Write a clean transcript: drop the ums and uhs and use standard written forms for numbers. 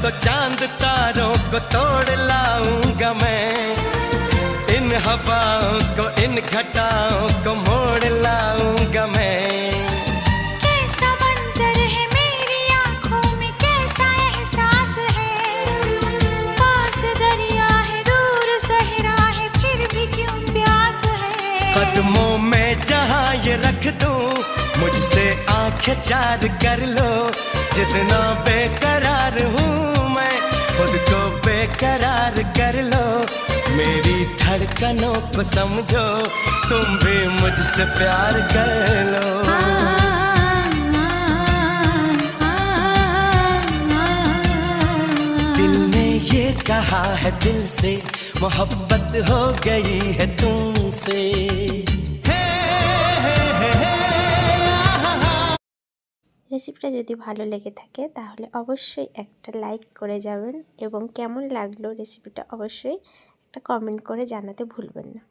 तो चांद तारों को तोड़ लाऊंगा मैं, इन हवाओं को इन घटाओं को मोड़ लाऊंगा मैं। कैसा मंजर है मेरी आंखों में, कैसा एहसास है, पास दरिया है दूर सहरा है, फिर भी क्यों प्यास है। कदमों में जहां ये रख दूं, मुझसे आंखें चार कर लो, जितना बेकरार हूँ मैं खुद को बेकरार कर लो। मेरी धड़कनों को समझो, तुम भी मुझसे प्यार कर लो। दिल ने ये कहा है दिल से, मोहब्बत हो गई है तुमसे। রেসিপিটা যদি ভালো লেগে থাকে তাহলে অবশ্যই একটা লাইক করে যাবেন এবং কেমন লাগলো রেসিপিটা অবশ্যই একটা কমেন্ট করে জানাতে ভুলবেন না।